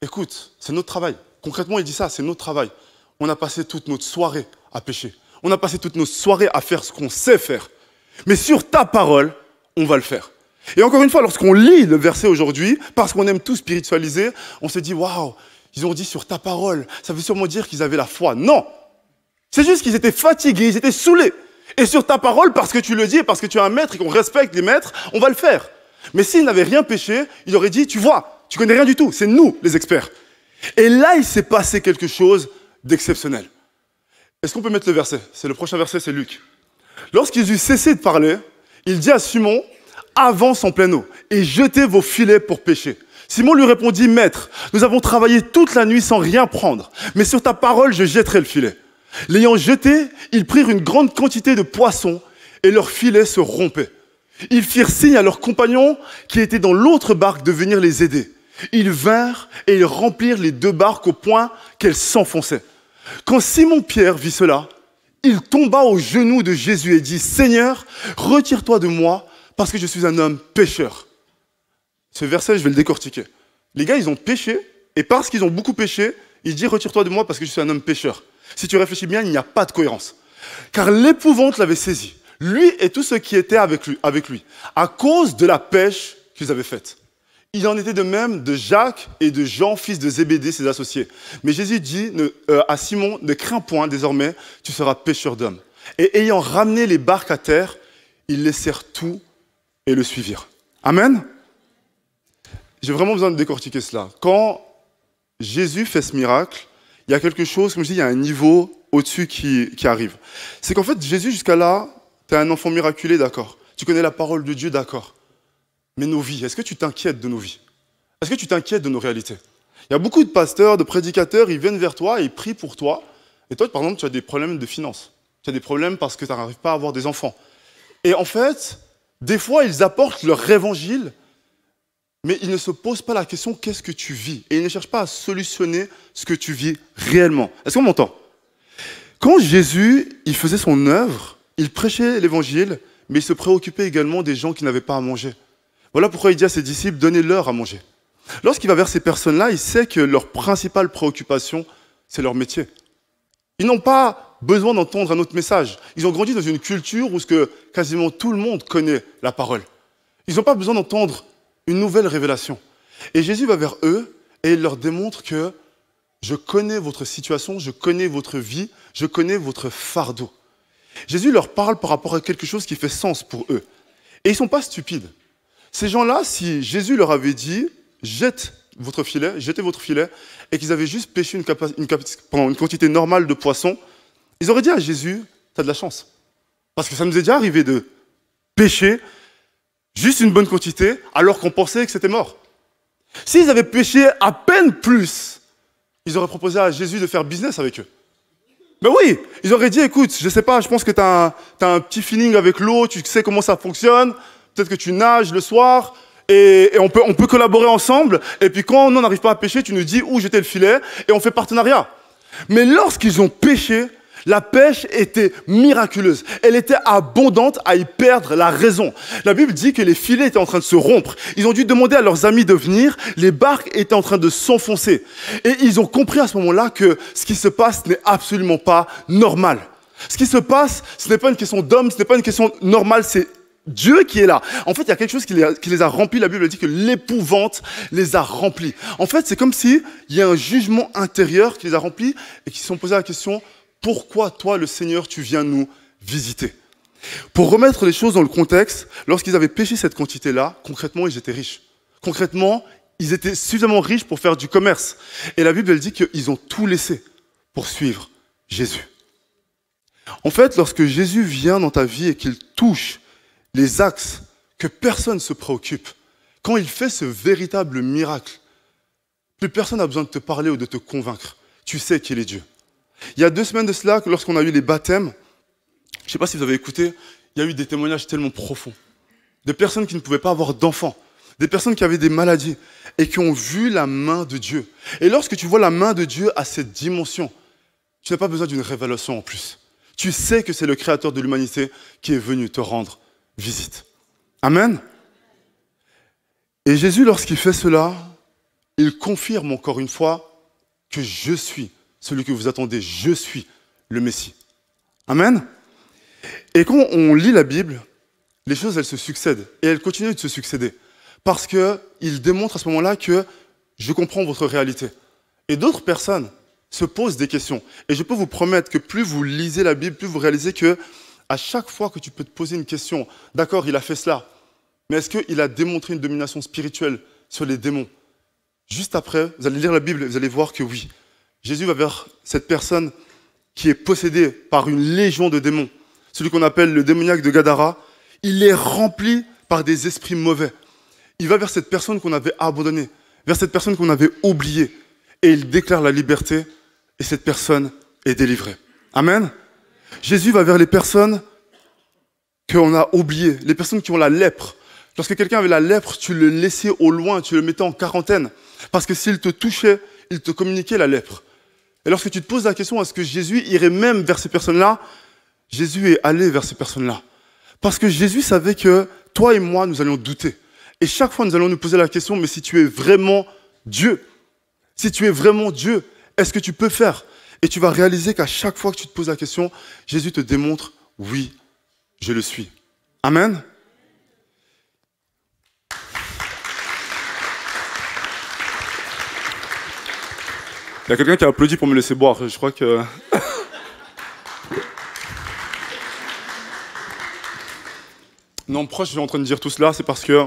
écoute, c'est notre travail. Concrètement, il dit ça, c'est notre travail. On a passé toute notre soirée à pêcher. On a passé toute notre soirée à faire ce qu'on sait faire. Mais sur ta parole, on va le faire. Et encore une fois, lorsqu'on lit le verset aujourd'hui, parce qu'on aime tout spiritualiser, on se dit, waouh, ils ont dit sur ta parole. Ça veut sûrement dire qu'ils avaient la foi. Non! C'est juste qu'ils étaient fatigués, ils étaient saoulés. Et sur ta parole, parce que tu le dis, parce que tu es un maître et qu'on respecte les maîtres, on va le faire. Mais s'ils n'avaient rien péché, il aurait dit, tu vois, tu connais rien du tout, c'est nous les experts. Et là, il s'est passé quelque chose d'exceptionnel. Est-ce qu'on peut mettre le verset? C'est le prochain verset, c'est Luc. Lorsqu'ils eurent cessé de parler, il dit à Simon, avance en pleine eau et jetez vos filets pour pêcher. Simon lui répondit, maître, nous avons travaillé toute la nuit sans rien prendre, mais sur ta parole, je jetterai le filet. L'ayant jeté, ils prirent une grande quantité de poissons et leur filet se rompait. Ils firent signe à leurs compagnons qui étaient dans l'autre barque de venir les aider. Ils vinrent et ils remplirent les 2 barques au point qu'elles s'enfonçaient. Quand Simon-Pierre vit cela, il tomba aux genoux de Jésus et dit, Seigneur, retire-toi de moi parce que je suis un homme pécheur. Ce verset, je vais le décortiquer. Les gars, ils ont péché et parce qu'ils ont beaucoup péché, il dit, retire-toi de moi parce que je suis un homme pécheur. Si tu réfléchis bien, il n'y a pas de cohérence. Car l'épouvante l'avait saisi, lui et tous ceux qui étaient avec lui, à cause de la pêche qu'ils avaient faite. Il en était de même de Jacques et de Jean, fils de Zébédée, ses associés. Mais Jésus dit à Simon, ne crains point, désormais, tu seras pêcheur d'hommes. Et ayant ramené les barques à terre, ils laissèrent tout et le suivirent. Amen. J'ai vraiment besoin de décortiquer cela. Quand Jésus fait ce miracle, il y a quelque chose, comme je dis, il y a un niveau au-dessus qui arrive. C'est qu'en fait, Jésus, jusqu'à là, tu es un enfant miraculé, d'accord. Tu connais la parole de Dieu, d'accord. Mais nos vies, est-ce que tu t'inquiètes de nos vies? Est-ce que tu t'inquiètes de nos réalités? Il y a beaucoup de pasteurs, de prédicateurs, ils viennent vers toi et ils prient pour toi. Et toi, par exemple, tu as des problèmes de finances. Tu as des problèmes parce que tu n'arrives pas à avoir des enfants. Et en fait, des fois, ils apportent leur évangile, mais ils ne se posent pas la question, qu'est-ce que tu vis? Et ils ne cherchent pas à solutionner ce que tu vis réellement. Est-ce qu'on m'entend? Quand Jésus, il faisait son œuvre, il prêchait l'évangile, mais il se préoccupait également des gens qui n'avaient pas à manger. Voilà pourquoi il dit à ses disciples, donnez-leur à manger. Lorsqu'il va vers ces personnes-là, il sait que leur principale préoccupation, c'est leur métier. Ils n'ont pas besoin d'entendre un autre message. Ils ont grandi dans une culture où quasiment tout le monde connaît la parole. Ils n'ont pas besoin d'entendre une nouvelle révélation. Et Jésus va vers eux et il leur démontre que je connais votre situation, je connais votre vie, je connais votre fardeau. Jésus leur parle par rapport à quelque chose qui fait sens pour eux. Et ils ne sont pas stupides. Ces gens-là, si Jésus leur avait dit « jetez votre filet » et qu'ils avaient juste pêché une quantité normale de poissons, ils auraient dit à Jésus « t'as de la chance ». Parce que ça nous est déjà arrivé de pêcher juste une bonne quantité alors qu'on pensait que c'était mort. S'ils avaient pêché à peine plus, ils auraient proposé à Jésus de faire business avec eux. Ben oui, ils auraient dit, écoute, je sais pas, je pense que tu as un petit feeling avec l'eau, tu sais comment ça fonctionne, peut-être que tu nages le soir, et on peut collaborer ensemble, et puis quand on n'arrive pas à pêcher, tu nous dis où jeter le filet, et on fait partenariat. Mais lorsqu'ils ont pêché, la pêche était miraculeuse. Elle était abondante à y perdre la raison. La Bible dit que les filets étaient en train de se rompre. Ils ont dû demander à leurs amis de venir. Les barques étaient en train de s'enfoncer. Et ils ont compris à ce moment-là que ce qui se passe n'est absolument pas normal. Ce qui se passe, ce n'est pas une question d'homme, ce n'est pas une question normale, c'est Dieu qui est là. En fait, il y a quelque chose qui les a remplis. La Bible dit que l'épouvante les a remplis. En fait, c'est comme s'il y a un jugement intérieur qui les a remplis et qui se sont posés la question, pourquoi toi, le Seigneur, tu viens nous visiter? Pour remettre les choses dans le contexte, lorsqu'ils avaient pêché cette quantité-là, concrètement, ils étaient riches. Concrètement, ils étaient suffisamment riches pour faire du commerce. Et la Bible, elle dit qu'ils ont tout laissé pour suivre Jésus. En fait, lorsque Jésus vient dans ta vie et qu'il touche les axes que personne ne se préoccupe, quand il fait ce véritable miracle, plus personne n'a besoin de te parler ou de te convaincre. Tu sais qu'il est Dieu. Il y a 2 semaines de cela, lorsqu'on a eu les baptêmes, je ne sais pas si vous avez écouté, il y a eu des témoignages tellement profonds. De personnes qui ne pouvaient pas avoir d'enfants, des personnes qui avaient des maladies et qui ont vu la main de Dieu. Et lorsque tu vois la main de Dieu à cette dimension, Tu n'as pas besoin d'une révélation en plus. Tu sais que c'est le Créateur de l'humanité qui est venu te rendre visite. Amen. Et Jésus, lorsqu'il fait cela, il confirme encore une fois que je suis celui que vous attendez. Je suis le Messie. Amen. Et quand on lit la Bible, les choses, elles se succèdent. Et elles continuent de se succéder. Parce qu'il démontre à ce moment-là que je comprends votre réalité. Et d'autres personnes se posent des questions. Et je peux vous promettre que plus vous lisez la Bible, plus vous réalisez que à chaque fois que tu peux te poser une question, d'accord, il a fait cela, mais est-ce qu'il a démontré une domination spirituelle sur les démons? Juste après, vous allez lire la Bible et vous allez voir que oui. Jésus va vers cette personne qui est possédée par une légion de démons, celui qu'on appelle le démoniaque de Gadara. Il est rempli par des esprits mauvais. Il va vers cette personne qu'on avait abandonnée, vers cette personne qu'on avait oubliée, et il déclare la liberté, et cette personne est délivrée. Amen. Jésus va vers les personnes qu'on a oubliées, les personnes qui ont la lèpre. Lorsque quelqu'un avait la lèpre, tu le laissais au loin, tu le mettais en quarantaine, parce que s'il te touchait, il te communiquait la lèpre. Et lorsque tu te poses la question, est-ce que Jésus irait même vers ces personnes-là? Jésus est allé vers ces personnes-là. Parce que Jésus savait que toi et moi, nous allions douter. Et chaque fois, nous allons nous poser la question, mais si tu es vraiment Dieu, si tu es vraiment Dieu, est-ce que tu peux faire? Et tu vas réaliser qu'à chaque fois que tu te poses la question, Jésus te démontre, oui, je le suis. Amen. Il y a quelqu'un qui a applaudi pour me laisser boire. Je crois que... Non, pourquoi je suis en train de dire tout cela? C'est parce que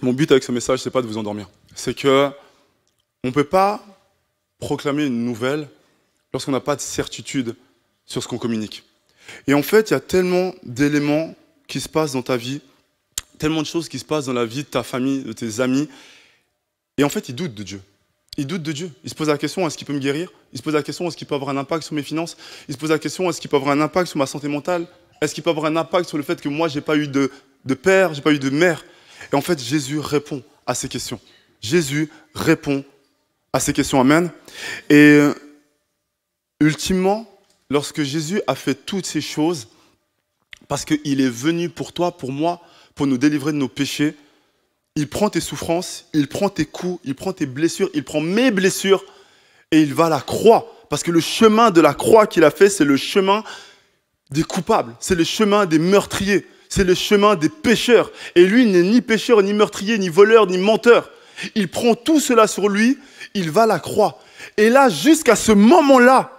mon but avec ce message, c'est pas de vous endormir. C'est que on ne peut pas proclamer une nouvelle lorsqu'on n'a pas de certitude sur ce qu'on communique. Et en fait, il y a tellement d'éléments qui se passent dans ta vie, tellement de choses qui se passent dans la vie de ta famille, de tes amis, et en fait, ils doutent de Dieu. Ils doutent de Dieu. Ils se posent la question, est-ce qu'il peut me guérir? Ils se posent la question, est-ce qu'il peut avoir un impact sur mes finances? Ils se posent la question, est-ce qu'il peut avoir un impact sur ma santé mentale? Est-ce qu'il peut avoir un impact sur le fait que moi, je n'ai pas eu de père, je n'ai pas eu de mère? Et en fait, Jésus répond à ces questions. Jésus répond à ces questions. Amen. Et ultimement, lorsque Jésus a fait toutes ces choses, parce qu'il est venu pour toi, pour moi, pour nous délivrer de nos péchés, il prend tes souffrances, il prend tes coups, il prend tes blessures, il prend mes blessures et il va à la croix. Parce que le chemin de la croix qu'il a fait, c'est le chemin des coupables, c'est le chemin des meurtriers, c'est le chemin des pécheurs. Et lui, il n'est ni pécheur, ni meurtrier, ni voleur, ni menteur. Il prend tout cela sur lui, il va à la croix. Et là, jusqu'à ce moment-là,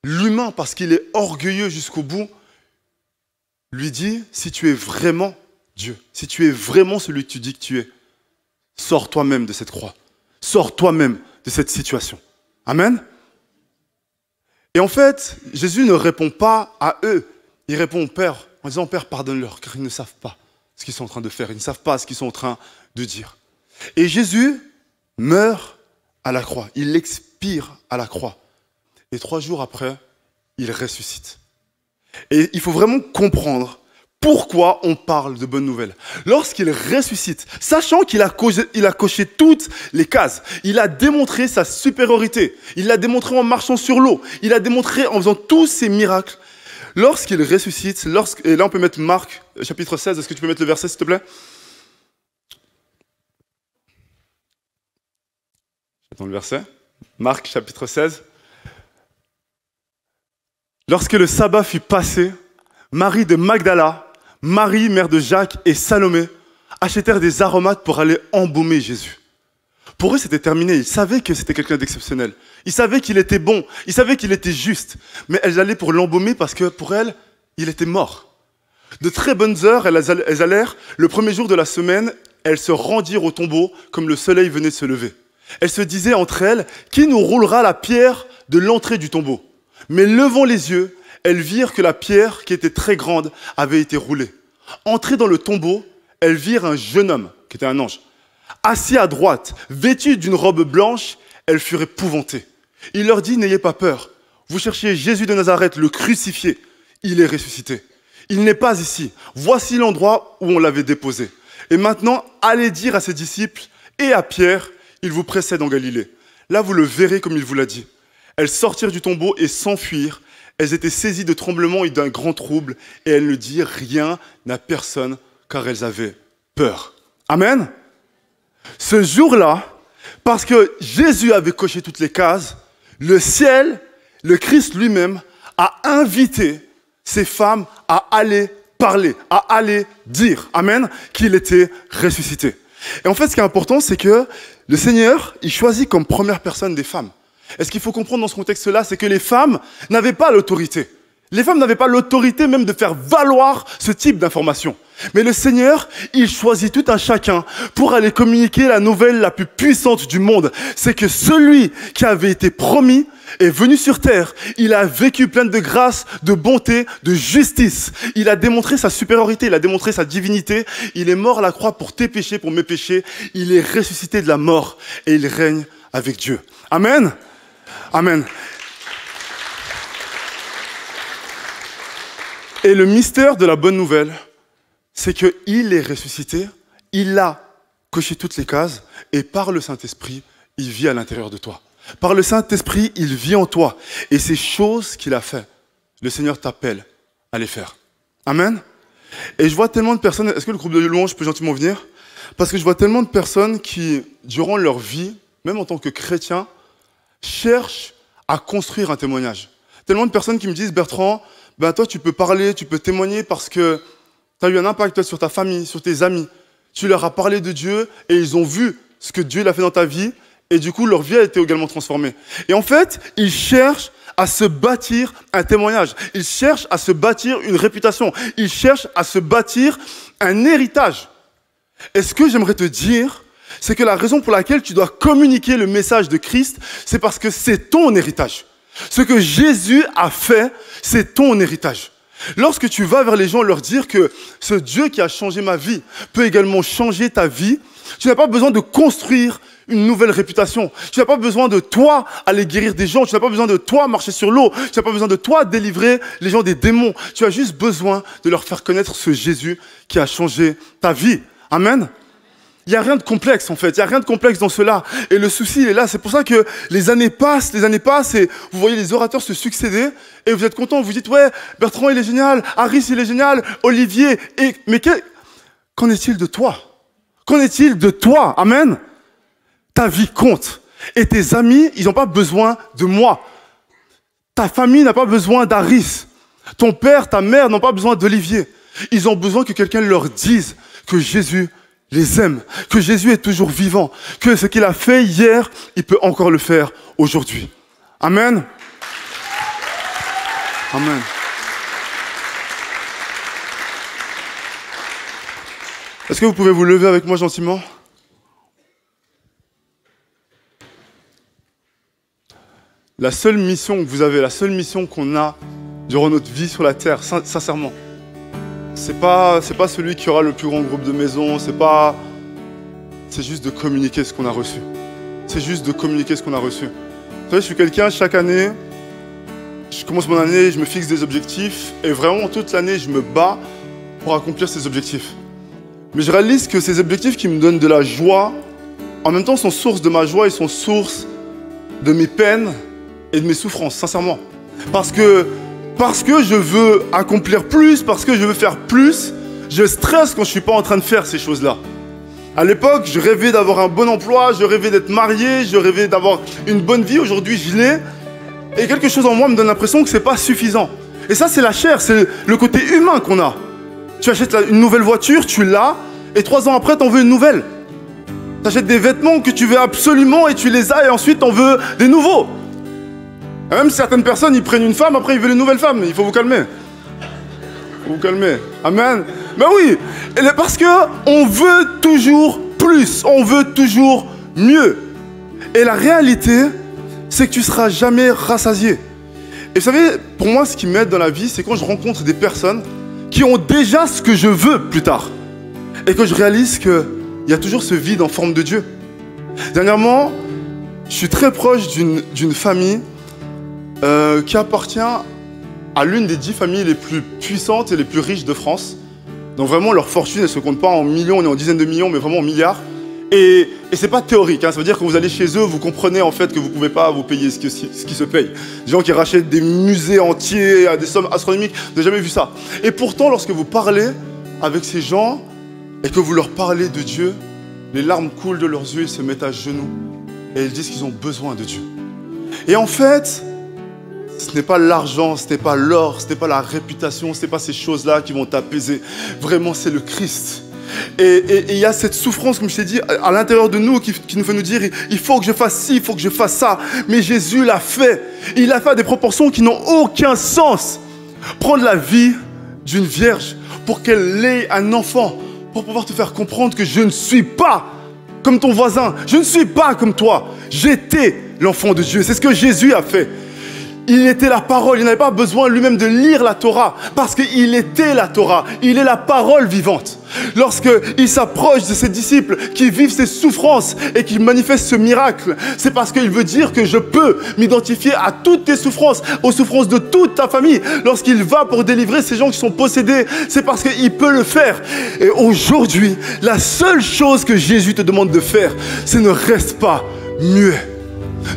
l'humain, parce qu'il est orgueilleux jusqu'au bout, lui dit, si tu es vraiment Dieu, si tu es vraiment celui que tu dis que tu es, sors toi-même de cette croix. Sors toi-même de cette situation. Amen. Et en fait, Jésus ne répond pas à eux. Il répond au Père en disant, Père, pardonne-leur, car ils ne savent pas ce qu'ils sont en train de faire. Ils ne savent pas ce qu'ils sont en train de dire. Et Jésus meurt à la croix. Il expire à la croix. Et 3 jours après, il ressuscite. Et il faut vraiment comprendre pourquoi on parle de bonnes nouvelles. Lorsqu'il ressuscite, sachant qu'il a coché toutes les cases, il a démontré sa supériorité, il l'a démontré en marchant sur l'eau, il l'a démontré en faisant tous ces miracles. Lorsqu'il ressuscite, et là on peut mettre Marc, chapitre 16, est-ce que tu peux mettre le verset s'il te plaît? J'attends le verset. Marc, chapitre 16. Lorsque le sabbat fut passé, Marie de Magdala, Marie, mère de Jacques, et Salomé achetèrent des aromates pour aller embaumer Jésus. Pour eux, c'était terminé. Ils savaient que c'était quelqu'un d'exceptionnel. Ils savaient qu'il était bon. Ils savaient qu'il était juste. Mais elles allaient pour l'embaumer parce que pour elles, il était mort. De très bonnes heures, elles allèrent. Le premier jour de la semaine, elles se rendirent au tombeau comme le soleil venait de se lever. Elles se disaient entre elles, qui nous roulera la pierre de l'entrée du tombeau? Mais levant les yeux, elles virent que la pierre, qui était très grande, avait été roulée. Entrées dans le tombeau, elles virent un jeune homme, qui était un ange, assis à droite, vêtu d'une robe blanche. Elles furent épouvantées. Il leur dit, n'ayez pas peur. Vous cherchiez Jésus de Nazareth, le crucifié. Il est ressuscité. Il n'est pas ici. Voici l'endroit où on l'avait déposé. Et maintenant, allez dire à ses disciples et à Pierre, il vous précède en Galilée. Là, vous le verrez comme il vous l'a dit. elles sortirent du tombeau et s'enfuirent. Elles étaient saisies de tremblements et d'un grand trouble, et elles ne dirent rien à personne, car elles avaient peur. Amen. Ce jour-là, parce que Jésus avait coché toutes les cases, le ciel, le Christ lui-même, a invité ces femmes à aller parler, à aller dire, amen, qu'il était ressuscité. Et en fait, ce qui est important, c'est que le Seigneur, il choisit comme première personne des femmes. Et ce qu'il faut comprendre dans ce contexte-là, c'est que les femmes n'avaient pas l'autorité. Les femmes n'avaient pas l'autorité même de faire valoir ce type d'information. Mais le Seigneur, il choisit tout un chacun pour aller communiquer la nouvelle la plus puissante du monde. C'est que celui qui avait été promis est venu sur terre. Il a vécu plein de grâce, de bonté, de justice. Il a démontré sa supériorité, il a démontré sa divinité. Il est mort à la croix pour tes péchés, pour mes péchés. Il est ressuscité de la mort et il règne avec Dieu. Amen. Amen. Et le mystère de la bonne nouvelle, c'est qu'il est ressuscité, il a coché toutes les cases, et par le Saint-Esprit, il vit à l'intérieur de toi. Par le Saint-Esprit, il vit en toi. Et ces choses qu'il a fait, le Seigneur t'appelle à les faire. Amen. Et je vois tellement de personnes, est-ce que le groupe de louanges peut gentiment venir? Parce que je vois tellement de personnes qui, durant leur vie, même en tant que chrétiens, cherchent à construire un témoignage. Tellement de personnes qui me disent, Bertrand, ben toi tu peux parler, tu peux témoigner parce que tu as eu un impact sur ta famille, sur tes amis. Tu leur as parlé de Dieu et ils ont vu ce que Dieu a fait dans ta vie et du coup leur vie a été également transformée. Et en fait, ils cherchent à se bâtir un témoignage. Ils cherchent à se bâtir une réputation. Ils cherchent à se bâtir un héritage. Et ce que j'aimerais te dire, c'est que la raison pour laquelle tu dois communiquer le message de Christ, c'est parce que c'est ton héritage. Ce que Jésus a fait, c'est ton héritage. Lorsque tu vas vers les gens leur dire que ce Dieu qui a changé ma vie peut également changer ta vie, tu n'as pas besoin de construire une nouvelle réputation. Tu n'as pas besoin de toi aller guérir des gens. Tu n'as pas besoin de toi marcher sur l'eau. Tu n'as pas besoin de toi délivrer les gens des démons. Tu as juste besoin de leur faire connaître ce Jésus qui a changé ta vie. Amen. Il n'y a rien de complexe en fait, il n'y a rien de complexe dans cela. Et le souci, il est là. C'est pour ça que les années passent et vous voyez les orateurs se succéder et vous êtes contents, vous dites, ouais, Bertrand il est génial, Harris il est génial, Olivier, mais qu'en est-il de toi? Qu'en est-il de toi? Amen. Ta vie compte. Et tes amis, ils n'ont pas besoin de moi. Ta famille n'a pas besoin d'Harris. Ton père, ta mère n'ont pas besoin d'Olivier. Ils ont besoin que quelqu'un leur dise que Jésus les aime, que Jésus est toujours vivant, que ce qu'il a fait hier, il peut encore le faire aujourd'hui. Amen. Amen. Est-ce que vous pouvez vous lever avec moi gentiment? La seule mission que vous avez, la seule mission qu'on a durant notre vie sur la terre, sincèrement, c'est pas celui qui aura le plus grand groupe de maison, c'est juste de communiquer ce qu'on a reçu. C'est juste de communiquer ce qu'on a reçu. Vous savez, je suis quelqu'un, chaque année, je commence mon année, je me fixe des objectifs, et vraiment toute l'année, je me bats pour accomplir ces objectifs. Mais je réalise que ces objectifs qui me donnent de la joie, en même temps sont source de ma joie et sont source de mes peines et de mes souffrances, sincèrement. Parce que je veux accomplir plus, parce que je veux faire plus, je stresse quand je ne suis pas en train de faire ces choses-là. À l'époque, je rêvais d'avoir un bon emploi, je rêvais d'être marié, je rêvais d'avoir une bonne vie. Aujourd'hui, je l'ai. Et quelque chose en moi me donne l'impression que ce n'est pas suffisant. Et ça, c'est la chair, c'est le côté humain qu'on a. Tu achètes une nouvelle voiture, tu l'as, et 3 ans après, tu en veux une nouvelle. Tu achètes des vêtements que tu veux absolument et tu les as, et ensuite, tu en veux des nouveaux. Et même certaines personnes, ils prennent une femme, après ils veulent une nouvelle femme. Il faut vous calmer. Il faut vous calmer. Amen. Ben oui, parce qu'on veut toujours plus, on veut toujours mieux. Et la réalité, c'est que tu ne seras jamais rassasié. Et vous savez, pour moi, ce qui m'aide dans la vie, c'est quand je rencontre des personnes qui ont déjà ce que je veux plus tard. Et que je réalise qu'il y a toujours ce vide en forme de Dieu. Dernièrement, je suis très proche d'une famille qui appartient à l'une des 10 familles les plus puissantes et les plus riches de France. Donc vraiment, leur fortune, elle ne se compte pas en millions ni en dizaines de millions, mais vraiment en milliards. Et c'est pas théorique, hein. Ça veut dire que vous allez chez eux, vous comprenez en fait que vous pouvez pas vous payer ce qui se paye. Des gens qui rachètent des musées entiers à des sommes astronomiques, vous n'avez jamais vu ça. Et pourtant, lorsque vous parlez avec ces gens et que vous leur parlez de Dieu, les larmes coulent de leurs yeux, ils se mettent à genoux et ils disent qu'ils ont besoin de Dieu. Et en fait, ce n'est pas l'argent, ce n'est pas l'or, ce n'est pas la réputation, ce n'est pas ces choses-là qui vont t'apaiser. Vraiment, c'est le Christ. Et il y a cette souffrance, comme je t'ai dit, à l'intérieur de nous qui nous fait nous dire il faut que je fasse ci, il faut que je fasse ça. Mais Jésus l'a fait. Il l'a fait à des proportions qui n'ont aucun sens. Prendre la vie d'une vierge pour qu'elle ait un enfant, pour pouvoir te faire comprendre que je ne suis pas comme ton voisin, je ne suis pas comme toi. J'étais l'enfant de Dieu. C'est ce que Jésus a fait. Il était la parole, il n'avait pas besoin lui-même de lire la Torah, parce qu'il était la Torah, il est la parole vivante. Lorsqu'il s'approche de ses disciples qui vivent ces souffrances et qui manifestent ce miracle, c'est parce qu'il veut dire que je peux m'identifier à toutes tes souffrances, aux souffrances de toute ta famille. Lorsqu'il va pour délivrer ces gens qui sont possédés, c'est parce qu'il peut le faire. Et aujourd'hui, la seule chose que Jésus te demande de faire, c'est ne reste pas muet.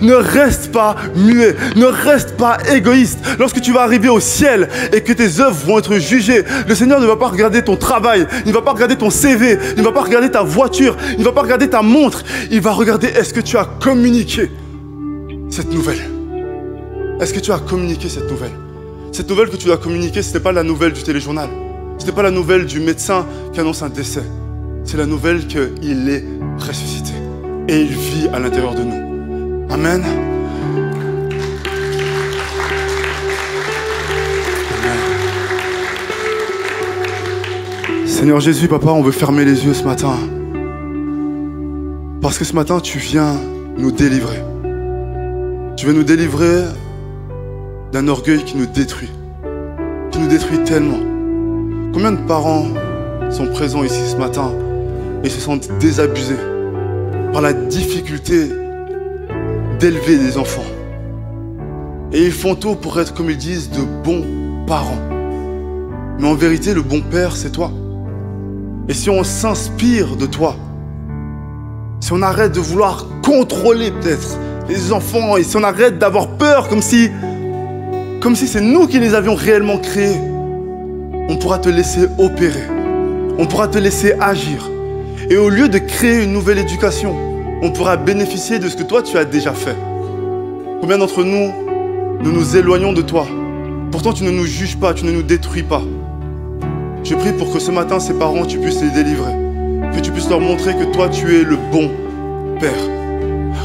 Ne reste pas muet, ne reste pas égoïste. Lorsque tu vas arriver au ciel et que tes œuvres vont être jugées, le Seigneur ne va pas regarder ton travail, il ne va pas regarder ton CV, il ne va pas regarder ta voiture, il ne va pas regarder ta montre. Il va regarder est-ce que tu as communiqué cette nouvelle. Est-ce que tu as communiqué cette nouvelle? Cette nouvelle que tu dois communiquer, ce n'est pas la nouvelle du téléjournal. Ce n'est pas la nouvelle du médecin qui annonce un décès. C'est la nouvelle qu'il est ressuscité et il vit à l'intérieur de nous. Amen. Seigneur Jésus, Papa, on veut fermer les yeux ce matin. Parce que ce matin, tu viens nous délivrer. Tu veux nous délivrer d'un orgueil qui nous détruit tellement. Combien de parents sont présents ici ce matin et se sentent désabusés par la difficulté d'élever des enfants. Et ils font tout pour être, comme ils disent, de bons parents. Mais en vérité, le bon père, c'est toi. Et si on s'inspire de toi, si on arrête de vouloir contrôler peut-être les enfants, et si on arrête d'avoir peur comme si c'est nous qui les avions réellement créés, on pourra te laisser opérer, on pourra te laisser agir. Et au lieu de créer une nouvelle éducation, on pourra bénéficier de ce que toi tu as déjà fait. Combien d'entre nous nous éloignons de toi? Pourtant tu ne nous juges pas, tu ne nous détruis pas. Je prie pour que ce matin ces parents tu puisses les délivrer, que tu puisses leur montrer que toi tu es le bon Père.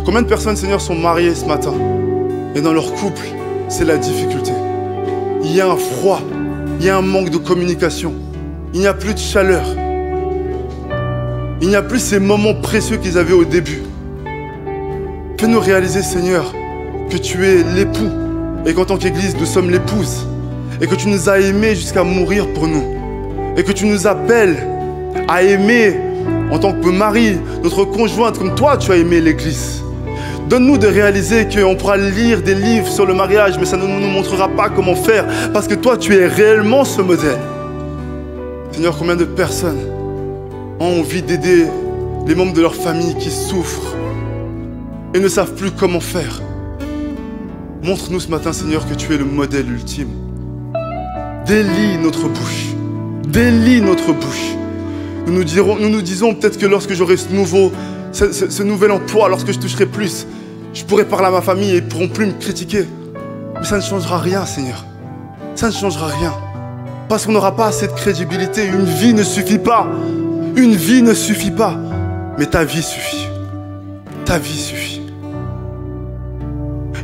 Combien de personnes, Seigneur, sont mariées ce matin et dans leur couple c'est la difficulté. Il y a un froid, il y a un manque de communication, il n'y a plus de chaleur. Il n'y a plus ces moments précieux qu'ils avaient au début. Fais-nous réaliser, Seigneur, que tu es l'époux et qu'en tant qu'Église, nous sommes l'épouse et que tu nous as aimés jusqu'à mourir pour nous et que tu nous appelles à aimer en tant que mari notre conjointe comme toi tu as aimé l'Église. Donne-nous de réaliser qu'on pourra lire des livres sur le mariage, mais ça ne nous montrera pas comment faire parce que toi tu es réellement ce modèle. Seigneur, combien de personnes ont envie d'aider les membres de leur famille qui souffrent et ne savent plus comment faire. Montre-nous ce matin, Seigneur, que tu es le modèle ultime. Délie notre bouche. Délie notre bouche. Nous nous disons peut-être que lorsque j'aurai ce nouvel emploi, lorsque je toucherai plus, je pourrai parler à ma famille et ils ne pourront plus me critiquer. Mais ça ne changera rien, Seigneur. Ça ne changera rien. Parce qu'on n'aura pas assez de crédibilité. Une vie ne suffit pas. Une vie ne suffit pas, mais ta vie suffit. Ta vie suffit.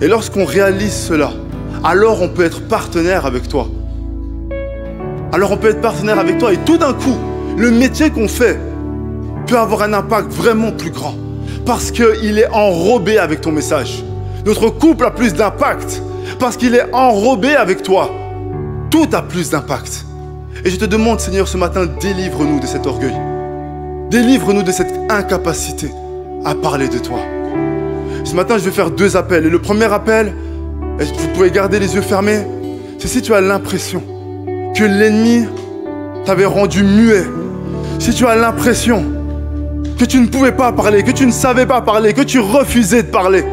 Et lorsqu'on réalise cela, alors on peut être partenaire avec toi. Alors on peut être partenaire avec toi et tout d'un coup, le métier qu'on fait peut avoir un impact vraiment plus grand parce qu'il est enrobé avec ton message. Notre couple a plus d'impact parce qu'il est enrobé avec toi. Tout a plus d'impact. Et je te demande, Seigneur, ce matin, délivre-nous de cet orgueil. Délivre-nous de cette incapacité à parler de toi. Ce matin, je vais faire 2 appels. Et le premier appel, et vous pouvez garder les yeux fermés, c'est si tu as l'impression que l'ennemi t'avait rendu muet. Si tu as l'impression que tu ne pouvais pas parler, que tu ne savais pas parler, que tu refusais de parler.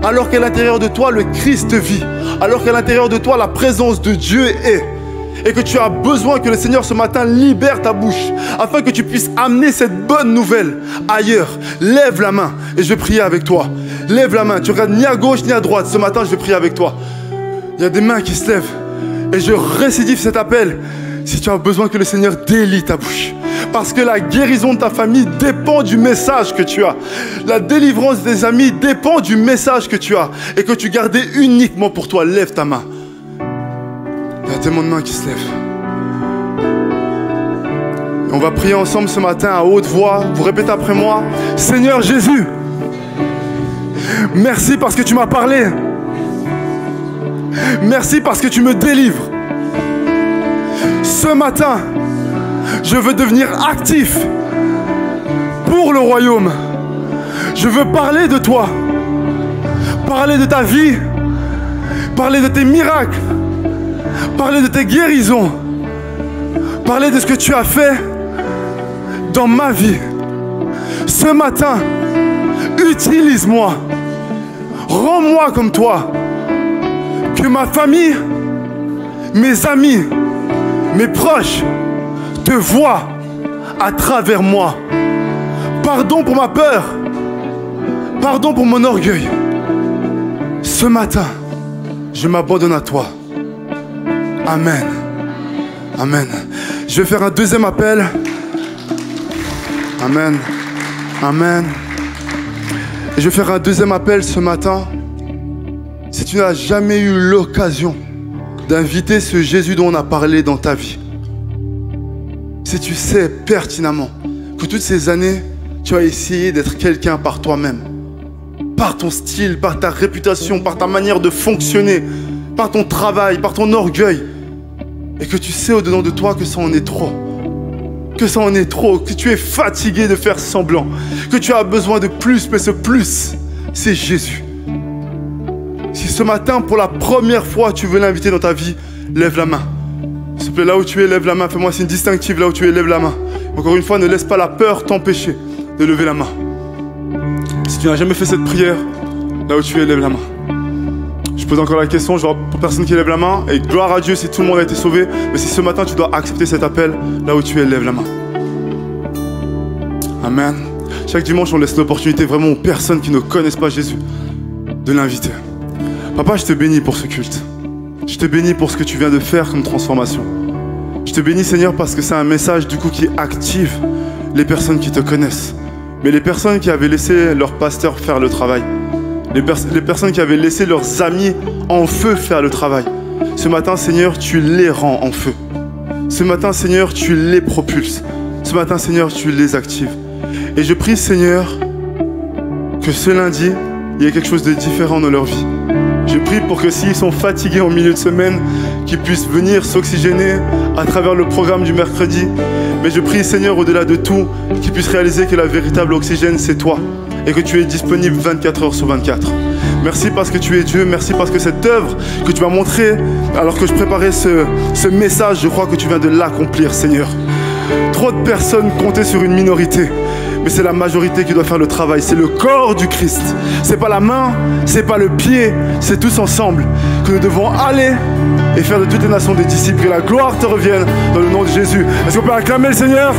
Alors qu'à l'intérieur de toi, le Christ vit. Alors qu'à l'intérieur de toi, la présence de Dieu est. Et que tu as besoin que le Seigneur ce matin libère ta bouche afin que tu puisses amener cette bonne nouvelle ailleurs. Lève la main et je vais prier avec toi. Lève la main. Tu regardes ni à gauche ni à droite. Ce matin, je vais prier avec toi. Il y a des mains qui se lèvent. Et je récidive cet appel. Si tu as besoin que le Seigneur délie ta bouche. Parce que la guérison de ta famille dépend du message que tu as. La délivrance des amis dépend du message que tu as. Et que tu gardais uniquement pour toi. Lève ta main. Il y a tellement de mains qui se lèvent. Et on va prier ensemble ce matin à haute voix. Vous répétez après moi. Seigneur Jésus, merci parce que tu m'as parlé. Merci parce que tu me délivres. Ce matin, je veux devenir actif pour le royaume. Je veux parler de toi, parler de ta vie, parler de tes miracles, parler de tes guérisons, parler de ce que tu as fait dans ma vie. Ce matin, utilise-moi, rends-moi comme toi, que ma famille, mes amis, mes proches te voient à travers moi. Pardon pour ma peur, pardon pour mon orgueil. Ce matin, je m'abandonne à toi. Amen. Amen. Je vais faire un deuxième appel. Amen. Amen. Et je vais faire un deuxième appel ce matin. Si tu n'as jamais eu l'occasion d'inviter ce Jésus dont on a parlé dans ta vie, si tu sais pertinemment que toutes ces années, tu as essayé d'être quelqu'un par toi-même, par ton style, par ta réputation, par ta manière de fonctionner, par ton travail, par ton orgueil, et que tu sais au-dedans de toi que ça en est trop, que ça en est trop, que tu es fatigué de faire semblant, que tu as besoin de plus, mais ce plus, c'est Jésus. Si ce matin, pour la première fois, tu veux l'inviter dans ta vie, lève la main. S'il te plaît, là où tu es, lève la main. Fais-moi un signe distinctif, là où tu es, lève la main. Encore une fois, ne laisse pas la peur t'empêcher de lever la main. Si tu n'as jamais fait cette prière, là où tu es, lève la main. Je pose encore la question, genre pour personne qui lève la main, et gloire à Dieu si tout le monde a été sauvé, mais si ce matin tu dois accepter cet appel, là où tu es, lève la main. Amen. Chaque dimanche, on laisse l'opportunité vraiment aux personnes qui ne connaissent pas Jésus de l'inviter. Papa, je te bénis pour ce culte. Je te bénis pour ce que tu viens de faire comme transformation. Je te bénis, Seigneur, parce que c'est un message du coup qui active les personnes qui te connaissent. Mais les personnes qui avaient laissé leur pasteur faire le travail. Les personnes qui avaient laissé leurs amis en feu faire le travail. Ce matin, Seigneur, tu les rends en feu. Ce matin, Seigneur, tu les propulses. Ce matin, Seigneur, tu les actives. Et je prie, Seigneur, que ce lundi, il y ait quelque chose de différent dans leur vie. Je prie pour que s'ils sont fatigués en milieu de semaine, qu'ils puissent venir s'oxygéner à travers le programme du mercredi. Mais je prie, Seigneur, au-delà de tout, qu'ils puissent réaliser que la véritable oxygène, c'est toi. Et que tu es disponible 24 heures sur 24. Merci parce que tu es Dieu. Merci parce que cette œuvre que tu m'as montrée, alors que je préparais ce message, je crois que tu viens de l'accomplir, Seigneur. Trop de personnes comptaient sur une minorité. Mais c'est la majorité qui doit faire le travail. C'est le corps du Christ. C'est pas la main, c'est pas le pied, c'est tous ensemble que nous devons aller et faire de toutes les nations des disciples. Que la gloire te revienne dans le nom de Jésus. Est-ce qu'on peut acclamer le Seigneur ?